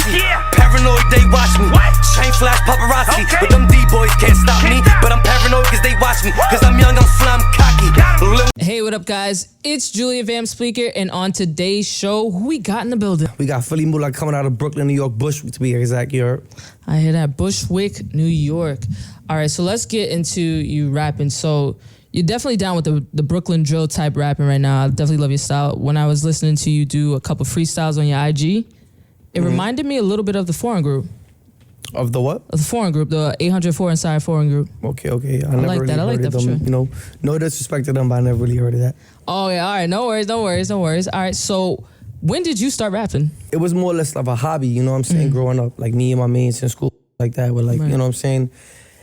TEKASHI. Paranoid, they watch me. Chain flash paparazzi. But them D-boys can't stop me. But I'm paranoid cause they watch me. Cause I'm young, I'm fly, I'm cocky. Hey, what up, guys? It's Julia Vamps Speaker, and on today's show, who we got in the building? We got Philly Mula coming out of Brooklyn, New York, Bushwick to be exact. You heard? I hear that. Bushwick, New York. All right, so let's get into you rapping. So you're definitely down with the Brooklyn drill type rapping right now. I definitely love your style. When I was listening to you do a couple freestyles on your IG, it reminded me a little bit of the Foreign Group. Of the what? Of the Foreign Group, the 804 Inside Foreign Group. Okay. I like never that. really I like heard that of for them. sure. You know, no disrespect to them, but I never really heard of that. Oh, yeah, all right. No worries. All right, so when did you start rapping? It was more or less of a hobby, you know what I'm saying, growing up. Like me and my mates in school, like that. But like, you know what I'm saying,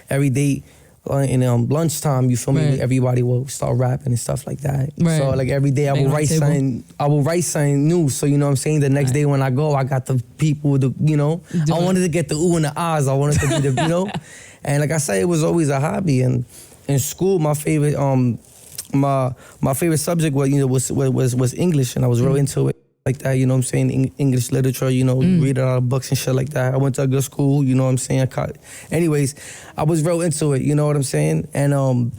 every day in lunchtime, you feel me, everybody will start rapping and stuff like that. So like every day I will write something new. So you know what I'm saying, the next day when I go, I got the people, you know, I wanted to get the ooh and the ahs. I wanted to be the, you know. And like I said, it was always a hobby. And in school, my favorite my favorite subject was, you know, was English, and I was real into it. Like that, you know what I'm saying, English literature, you know, read a lot of books and shit like that. I went to a good school, you know what I'm saying. Anyways, I was real into it, you know what I'm saying. And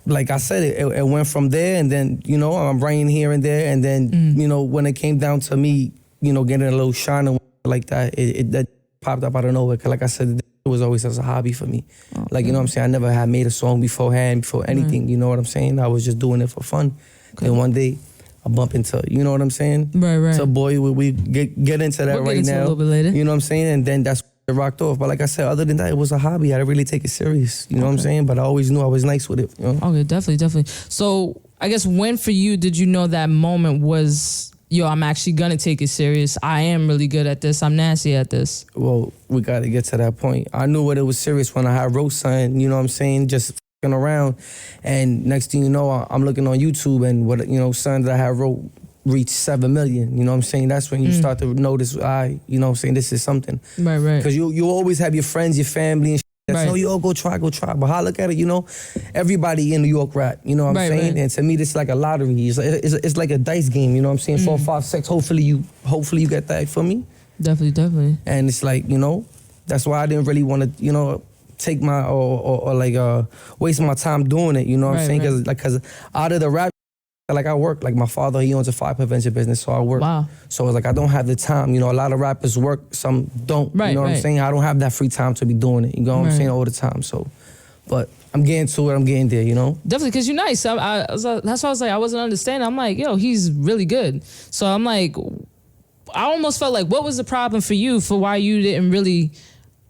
like I said, it went from there, and then, you know, I'm writing here and there, and then, you know, when it came down to me, you know, getting a little shine and like that, that popped up out of nowhere. Cause like I said, it was always as a hobby for me. Like, you know what I'm saying? I never had made a song beforehand, before anything, you know what I'm saying? I was just doing it for fun. And one day, I bump into, you know what I'm saying? Right. So boy, we get into that we'll right get into now. a little bit later. You know what I'm saying? And then that's when it rocked off. But like I said, other than that, it was a hobby. I didn't really take it serious. You know what I'm saying? But I always knew I was nice with it. You know? Okay, definitely. So I guess when for you did you know that moment was, yo, I'm actually gonna take it serious. I am really good at this. I'm nasty at this. Well, we got to get to that point. I knew what it was serious when I had wrote something, you know what I'm saying, just f***ing around. And next thing you know, I'm looking on YouTube, and what, you know, something that I had wrote reached 7 million. You know what I'm saying? That's when you start to notice, you know what I'm saying, this is something. Right. Because you always have your friends, your family, and shit. That's, oh, yo, go try. But how I look at it, you know, everybody in New York rap, you know what I'm saying? And to me, this is like a lottery. It's like a dice game, you know what I'm saying? 4, 5, 6, hopefully you get that for me. Definitely. And it's like, you know, that's why I didn't really want to, you know, take my, or like waste my time doing it, you know what I'm saying? Because out of the rap, like I work, like my father, he owns a fire prevention business, so I work. Wow. So it's like I don't have the time. You know, a lot of rappers work, some don't. You know what I'm saying? I don't have that free time to be doing it. You know what I'm saying? All the time. So, but I'm getting to it. I'm getting there. You know. Definitely, because you're nice. That's why I was like, I wasn't understanding. I'm like, yo, he's really good. So I'm like, I almost felt like, what was the problem for you for why you didn't really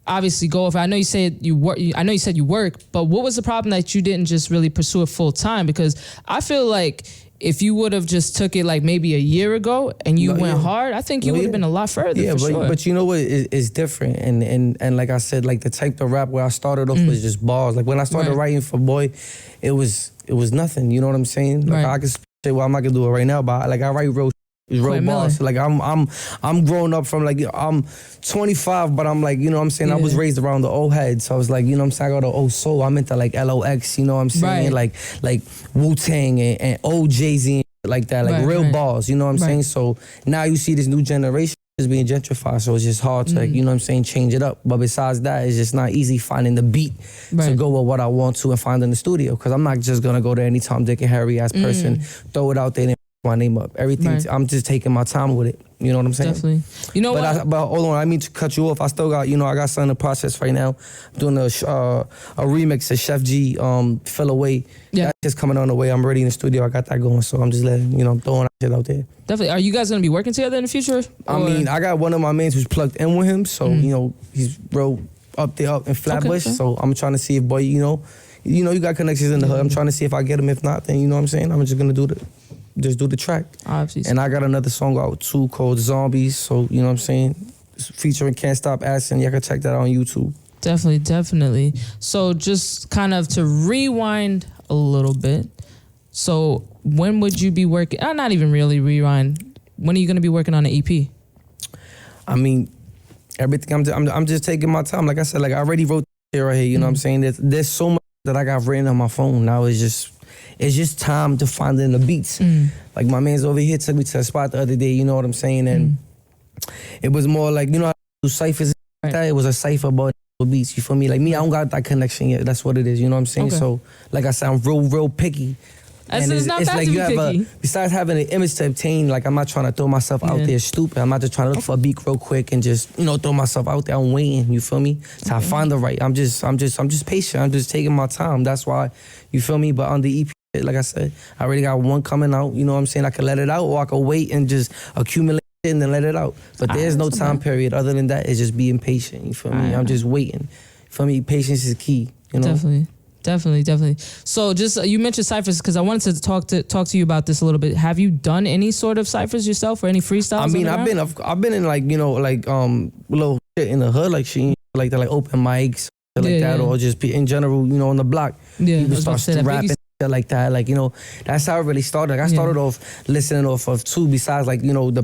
obviously go over? I know you said you work. I know you said you work, but what was the problem that you didn't just really pursue it full time? Because I feel like if you would have just took it like maybe a year ago and you went hard, I think you would have been a lot further. Yeah, but you know what? It's different. And like I said, like the type of rap where I started off was just bars. Like when I started writing for Boy, it was nothing. You know what I'm saying? Like I could say, well, I'm not gonna do it right now, but like I write real bars. Like I'm growing up from, like, I'm 25, but I'm like, you know what I'm saying, I was raised around the old heads. So I was like, you know what I'm saying, I got the old soul. I'm into like LOX, you know what I'm saying, like Wu-Tang and old Jay-Z and like that, like real bars, you know what I'm saying. So now you see this new generation is being gentrified, so it's just hard to, like, you know what I'm saying, change it up. But besides that, it's just not easy finding the beat to go with what I want to and find in the studio, because I'm not just gonna go there any Tom, Dick, and Harry ass person, throw it out there and my name up. Everything, I'm just taking my time with it. You know what I'm saying? Definitely. You know but hold on, I mean to cut you off. I still got, you know, I got something in the process right now. I'm doing a remix of Chef G, Fell Away. Yeah. That's just coming on the way. I'm ready in the studio. I got that going. So I'm just letting, you know, I'm throwing that shit out there. Definitely. Are you guys going to be working together in the future? I mean, I got one of my mains who's plugged in with him. So, you know, he's real up in Flatbush. So I'm trying to see if, boy, you know, you got connections in the hood. I'm trying to see if I get him. If not, then, you know what I'm saying, I'm just going to do the track. Obviously. And I got another song out too called Zombies. So, you know what I'm saying? It's featuring Can't Stop Asking. Y'all can check that out on YouTube. Definitely. So just kind of to rewind a little bit. So when would you be working? Not even really rewind. When are you going to be working on an EP? I mean, everything. I'm just taking my time. Like I said, like I already wrote it right here. You know what I'm saying? There's so much that I got written on my phone. Now it's just it's just time to find in the beats. Like my man's over here took me to a spot the other day, you know what I'm saying? And it was more like, you know, I do ciphers like that. It was a cipher about beats, you feel me? Like me, I don't got that connection yet. That's what it is, you know what I'm saying? Okay. So, like I said, I'm real picky. And it's not bad to be picky. Besides having an image to obtain, like I'm not trying to throw myself out there stupid. I'm not just trying to look for a beat real quick and just, you know, throw myself out there. I'm waiting, you feel me? Till I find the right. I'm just patient. I'm just taking my time. That's why, you feel me? But on the EP, like I said, I already got one coming out, you know what I'm saying? I can let it out or I can wait and just accumulate it and then let it out. But there's no time period other than that. It's just being patient, you feel me? I'm just waiting. You feel me? Patience is key, you know? Definitely. So just you mentioned ciphers because I wanted to talk to you about this a little bit. Have you done any sort of ciphers yourself or any freestyles? I mean, I've been in like, you know, like little shit in the hood, like shit like that, like open mics, like that, or just in general, you know, on the block. Yeah, people start rapping. Like that, like, you know, that's how it really started. Like I started off listening off of too, besides like, you know, the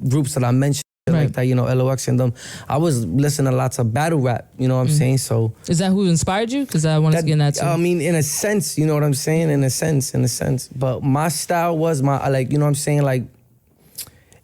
groups that I mentioned. Like that, you know, LOX and them. I was listening a lot to battle rap, you know what I'm saying? So is that who inspired you? Because I wanted to get in that too. I mean, in a sense, you know what I'm saying? In a sense. But my style was like, you know what I'm saying? Like,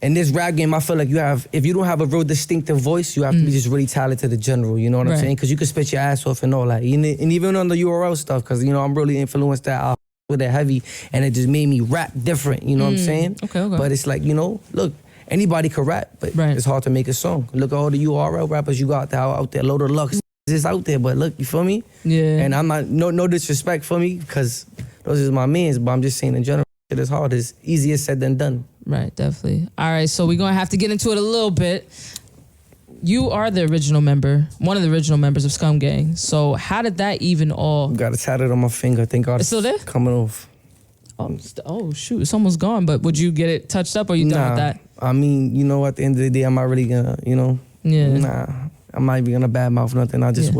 in this rap game, I feel like if you don't have a real distinctive voice, you have to be just really talented in general, you know what I'm saying? Because you can spit your ass off and all that. And even on the URL stuff, because, you know, I'm really influenced that with it heavy, and it just made me rap different, you know what I'm saying? Okay. But it's like, you know, look, anybody can rap, but it's hard to make a song. Look at all the URL rappers you got out there. Load of Lux is out there, but look, you feel me? Yeah. And I'm not, no disrespect for me, because those is my mans, but I'm just saying in general, it is hard. It's easier said than done. Right, definitely. All right, so we're going to have to get into it a little bit. You are the original member, one of the original members of Scum Gang. So how did that even all... Got it tatted on my finger. Thank God it's still there? Coming off. Oh, shoot, it's almost gone, but would you get it touched up or you done with that? I mean, you know, at the end of the day, I'm not really gonna, you know, I'm not even gonna badmouth nothing. I just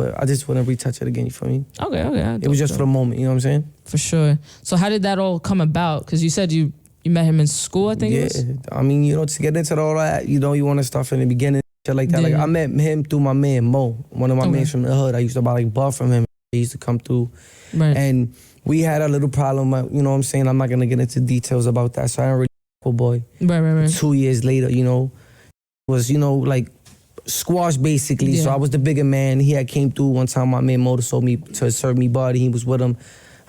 wouldn't retouch it again, you feel me? Okay. It was just for the moment, you know what I'm saying? For sure. So how did that all come about? Because you said you met him in school, I think it was? I mean, you know, to get into all that, you know, you want to start from the beginning, shit like that. Like, I met him through my man, Mo, one of my mans from the hood. I used to buy, like, bar from him. He used to come through. Right. And we had a little problem, you know what I'm saying? I'm not going to get into details about that, so I don't really boy. Right. 2 years later, you know, was, you know, like, squash basically. So I was the bigger man. He had came through one time. My man Mo told me to serve me body. He was with him.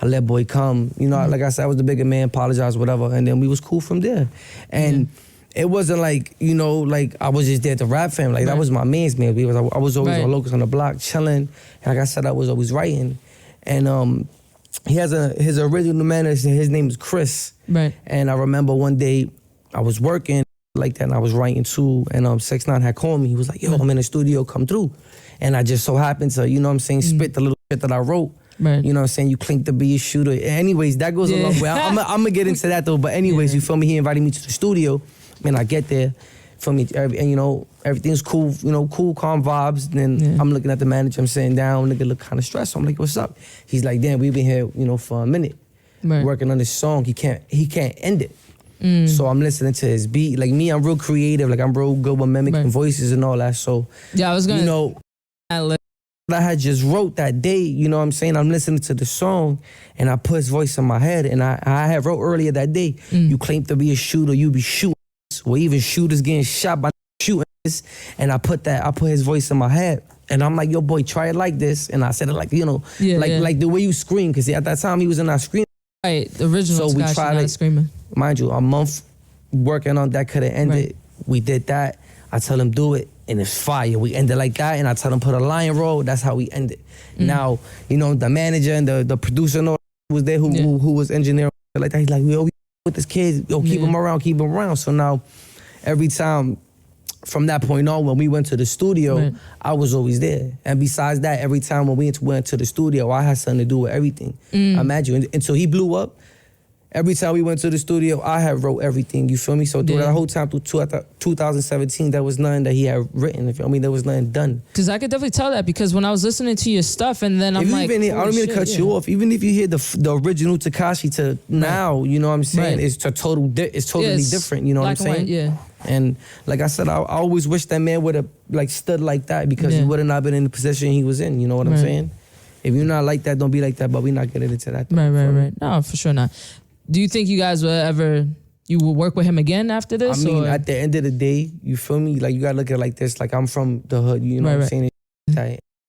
I let boy come. You know, like I said, I was the bigger man, apologized, whatever. And then we was cool from there. And it wasn't like, you know, like I was just there to rap for him. Like that was my man's man. I was always on Locust on the block chilling. Like I said, I was always writing. And he has his original manager, his name is Chris. Right. And I remember one day I was working like that and I was writing too. And 6ix9ine had called me. He was like, yo, I'm in the studio, come through. And I just so happened to, you know what I'm saying, spit the little shit that I wrote. Right. You know what I'm saying? You clink to be a shooter. Anyways, that goes a long way. I'm going to get into that though. But anyways, you feel me? He invited me to the studio. Man, I get there. For me, and you know, everything's cool, you know, cool, calm vibes. And then I'm looking at the manager, I'm sitting down, nigga look kind of stressed. I'm like, what's up? He's like, damn, we've been here, you know, for a minute. Working on this song. He can't end it. So I'm listening to his beat. Like me, I'm real creative. Like I'm real good with mimicking voices and all that. So, I was going to, you know, I had just wrote that day, you know what I'm saying? I'm listening to the song and I put his voice in my head and I had wrote earlier that day, you claim to be a shooter, you be shooting, or even shooters getting shot by shooting this. And I put his voice in my head and I'm like, yo boy, try it like this. And I said it like, you know, like the way you scream, because at that time he was in our scream. Right, the original so we tried it, screaming. Mind you, a month working on that could have ended. We did that. I tell him do it. And it's fire. We ended like that, and I tell him put a lion roll. That's how we ended. Now, you know, the manager and the producer and all was there who was engineering like that. He's like, yo, with this kid, yo, keep him around. So now, every time from that point on, when we went to the studio, I was always there. And besides that, every time when we went to the studio, I had something to do with everything. Imagine until he blew up. Every time we went to the studio, I had wrote everything, you feel me? So through that whole time, through 2017, there was nothing that he had written, you feel me? There was nothing done. Because I could definitely tell that, because when I was listening to your stuff, and then I'm like, I don't mean to cut you off. Even if you hear the original TEKASHI to now, you know what I'm saying? It's totally different, you know what I'm saying? And like I said, I always wish that man would have like stood like that, because he would have not been in the position he was in, you know what I'm saying? If you're not like that, don't be like that. But we're not getting into that. Right. No, for sure not. Do you think you guys you will work with him again after this? I mean, or? at the end of the day, you feel me? Like, you gotta look at it like this. Like, I'm from the hood, you know what I'm saying?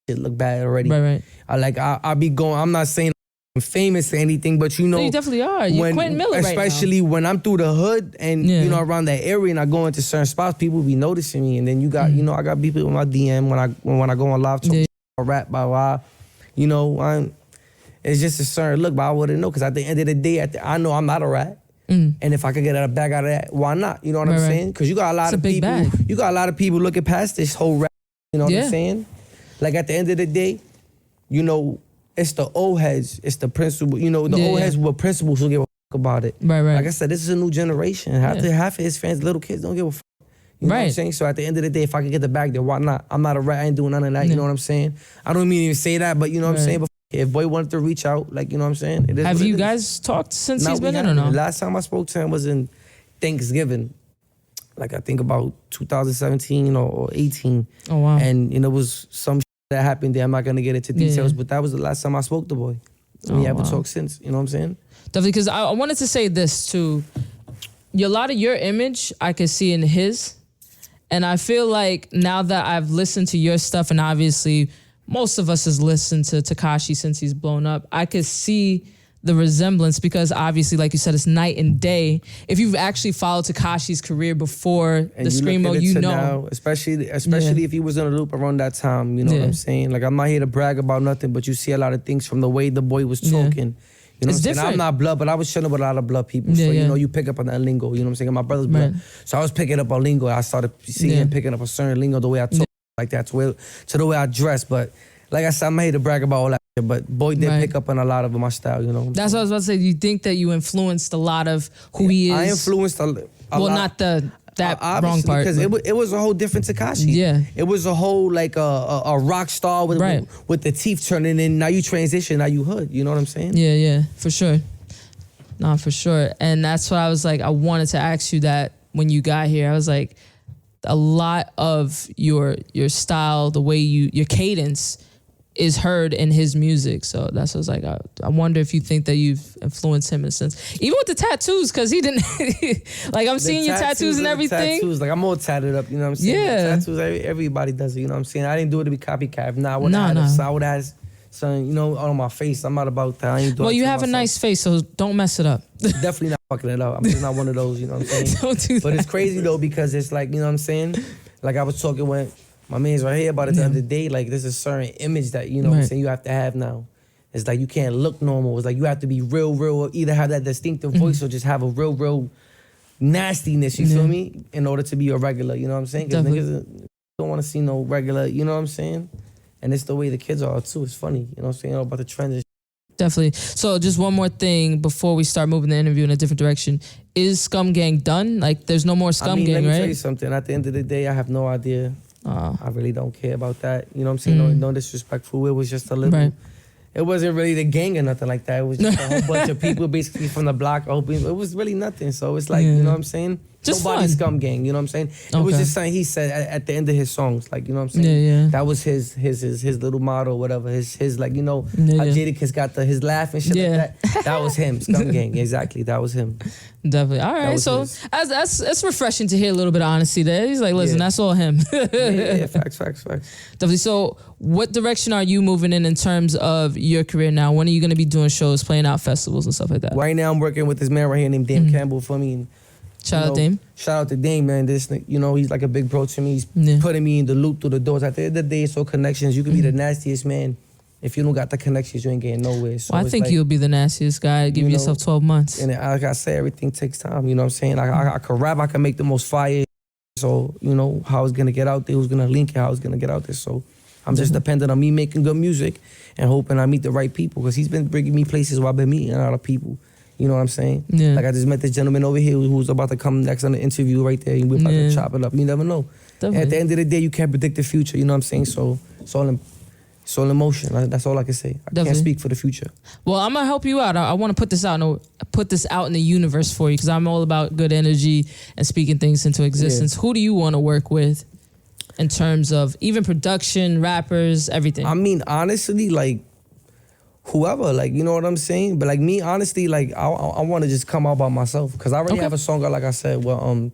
It look bad already. Right. I be going, I'm not saying I'm famous or anything, but you know. No, you definitely are. You're Quentin Miller right now. Especially when I'm through the hood and, you know, around that area and I go into certain spots, people be noticing me. And then you got, you know, I got people in my DM when I go on live talk, rap, blah, blah. You know, it's just a certain look, but I wouldn't know because at the end of the day, I know I'm not a rat. And if I could get a bag out of that, why not? You know what I'm saying? Because you got a lot of people. You got a lot of people looking past this whole rap. You know what I'm saying? Like at the end of the day, you know, it's the old heads, it's the principal. You know, the old heads with principals who give a fuck about it. Right. Like I said, this is a new generation. Half of his fans, little kids, don't give a fuck. You know what I'm saying? So at the end of the day, if I could get the bag there, why not? I'm not a rat. I ain't doing none of that. You know what I'm saying? I don't mean to even say that, but you know what I'm saying? But if boy wanted to reach out, like, you know what I'm saying? It is. Have you guys talked since he's been in or no? The last time I spoke to him was in Thanksgiving. Like, I think about 2017 or 18. Oh, wow. And, you know, it was some that happened there. I'm not going to get into details, but that was the last time I spoke to boy. We haven't talked since. You know what I'm saying? Definitely, because I wanted to say this too. A lot of your image, I could see in his. And I feel like now that I've listened to your stuff, and obviously most of us has listened to TEKASHI since he's blown up, I could see the resemblance because obviously, like you said, it's night and day. If you've actually followed TEKASHI's career before the Screamo, you know. Now, especially if he was in a loop around that time, you know what I'm saying? Like, I'm not here to brag about nothing, but you see a lot of things from the way the boy was talking. You know what I'm saying? I'm not blood, but I was chilling with a lot of blood people. So, you know, you pick up on that lingo. You know what I'm saying? My brother's blood. So I was picking up on lingo. I started seeing him picking up a certain lingo, the way I talk, like that, to the way I dress. But like I said, I'm not here to brag about all that shit, but boy did pick up on a lot of my style, you know? That's what I was about to say. You think that you influenced a lot of who he is? I influenced a lot. Well, not that wrong part. Because it was a whole different TEKASHI. Yeah. It was a whole, like, a rock star with the teeth turning in. Now you transition, now you hood. You know what I'm saying? Yeah, for sure. No, for sure. And that's why I was like, I wanted to ask you that when you got here. I was like, a lot of your style, the way your cadence is heard in his music. So that's what I was like, I wonder if you think that you've influenced him in a sense. Even with the tattoos, because he didn't, like I'm seeing your tattoos and everything. Tattoos, like I'm all tatted up, you know what I'm saying? Yeah. Tattoos, everybody does it, you know what I'm saying? I didn't do it to be copycat. Nah, I would have something, you know, on my face. I'm not about that. I ain't doing Well, you have a nice face, so don't mess it up. Definitely not fucking it up. I'm just not one of those, you know what I'm saying? Don't do that. But it's crazy though, because it's like, you know what I'm saying? Like I was talking with my man's right here about it the other day, like there's a certain image that, you know what I'm saying, you have to have now. It's like you can't look normal. It's like you have to be real, or either have that distinctive voice or just have a real nastiness, you feel me? In order to be a regular, you know what I'm saying? Because niggas don't want to see no regular, you know what I'm saying? And it's the way the kids are too. It's funny, you know what I'm saying? About the trends and Definitely. So just one more thing before we start moving the interview in a different direction. Is Scum Gang done? Like there's no more Scum Gang, right? Let me tell you something. At the end of the day, I have no idea. I really don't care about that. You know what I'm saying? No disrespectful. It was just a little... It wasn't really the gang or nothing like that. It was just a whole bunch of people basically from the block. It was really nothing. So it's like, you know what I'm saying? Just Nobody's Scum Gang, you know what I'm saying? It was just something he said at the end of his songs, like, you know what I'm saying? That was his little motto, whatever. His like, you know, how Jadakiss got his laugh and shit like that. That was him, Scum Gang, exactly. That was him. Definitely. All right, so that's refreshing to hear a little bit of honesty there. He's like, listen, that's all him. Facts. Definitely. So what direction are you moving in terms of your career now? When are you going to be doing shows, playing out festivals and stuff like that? Right now I'm working with this man right here named Dame Campbell for me. And, Shout out Dame. Shout out to Dame, man. This, you know, he's like a big bro to me. He's putting me in the loop through the doors. At the end of the day, it's all connections. You can be the nastiest man. If you don't got the connections, you ain't getting nowhere. So well, I think like, you'll be the nastiest guy. Give yourself 12 months. And like I say, everything takes time. You know what I'm saying? I could rap. I can make the most fire. So, you know, how it's going to get out there, who's going to link it, how it's going to get out there. So I'm just dependent on me making good music and hoping I meet the right people. Because he's been bringing me places where I've been meeting a lot of people. You know what I'm saying? Yeah. Like I just met this gentleman over here who's about to come next on the interview right there. We're about to chop it up. You never know. Definitely. At the end of the day, you can't predict the future. You know what I'm saying? So it's all in motion. That's all I can say. I can't speak for the future. Well, I'm gonna help you out. I want to put this out in the universe for you because I'm all about good energy and speaking things into existence. Who do you want to work with in terms of even production, rappers, everything? I mean, honestly, like whoever, like, you know what I'm saying? But like me, honestly, like I want to just come out by myself because I already have a song out, like I said, well,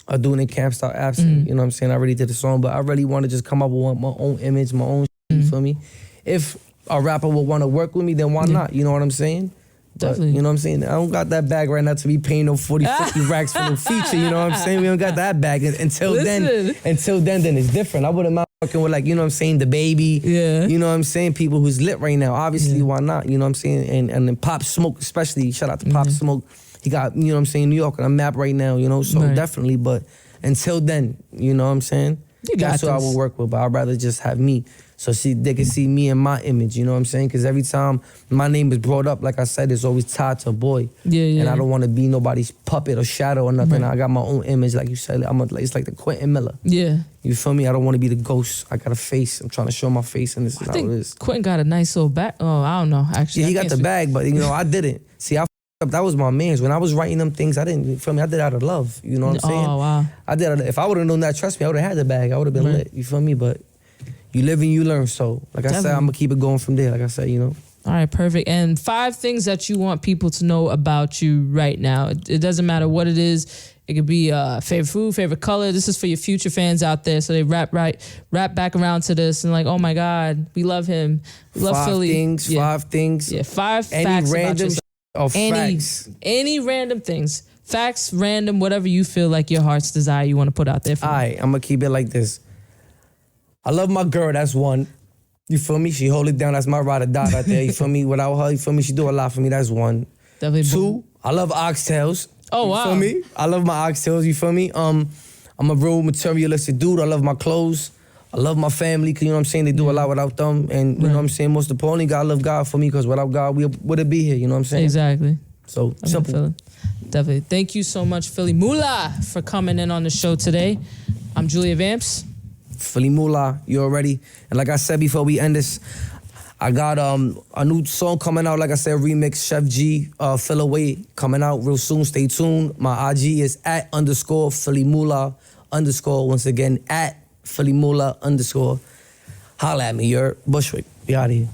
I doing in Camp Style Absent. You know what I'm saying? I already did the song, but I really want to just come up with my own image, my own shit, you feel me? If a rapper would want to work with me, then why not? You know what I'm saying? Definitely. But, you know what I'm saying? I don't got that bag right now to be paying no 40, 50 racks for no feature, you know what I'm saying? We don't got that bag. Until then it's different. I wouldn't mind working with, like, you know what I'm saying, the baby. Yeah. You know what I'm saying? People who's lit right now. Obviously, why not? You know what I'm saying? And then Pop Smoke, especially, shout out to Pop Smoke. He got, you know what I'm saying, New York on a map right now, you know? So definitely, but until then, you know what I'm saying? That's who I will work with, but I'd rather just have me. So they can see me and my image, you know what I'm saying? Because every time my name is brought up, like I said, it's always tied to a boy. And I don't want to be nobody's puppet or shadow or nothing. I got my own image, like you said. It's like the Quentin Miller. You feel me? I don't want to be the ghost. I got a face. I'm trying to show my face, and this is how it is. Quentin got a nice little bag. Oh, I don't know, actually. Yeah, he got the bag, but, you know, I didn't. See, I up. That was my man's. When I was writing them things, I didn't, you feel me? I did it out of love. You know what I'm saying? Oh, wow. I did it. If I would have known that, trust me, I would have had the bag. I would have been lit. You feel me? But you live and you learn. So, like I said, I'm going to keep it going from there. Like I said, you know. All right, perfect. And 5 things that you want people to know about you right now. It doesn't matter what it is. It could be favorite food, favorite color. This is for your future fans out there. So they wrap back around to this and like, oh my God, we love him. We love Philly. 5 things. Yeah, 5 any facts random about or facts. Any random things. Facts, random, whatever you feel like your heart's desire you want to put out there for All right, I'm going to keep it like this. I love my girl, that's 1. You feel me? She hold it down, that's my ride or die right there. You feel me? Without her, you feel me? She do a lot for me, that's 1. Definitely. 2, I love oxtails. Oh, wow. You feel me? I love my oxtails, you feel me? I'm a real materialistic dude. I love my clothes. I love my family, cause you know what I'm saying? They do a lot without them. And you know what I'm saying? Most importantly, God love God for me, because without God, we wouldn't be here, you know what I'm saying? Exactly. So, simple. Definitely. Thank you so much, Philly Mula, for coming in on the show today. I'm Julia Vamps. Philly Mula, you already. And like I said before we end this, I got a new song coming out, like I said, remix, Chef G, Fill Away, coming out real soon. Stay tuned. My IG is @_Philly Mula _ once again, @Philly Mula _ Holla at me, you're Bushwick. Be out of here.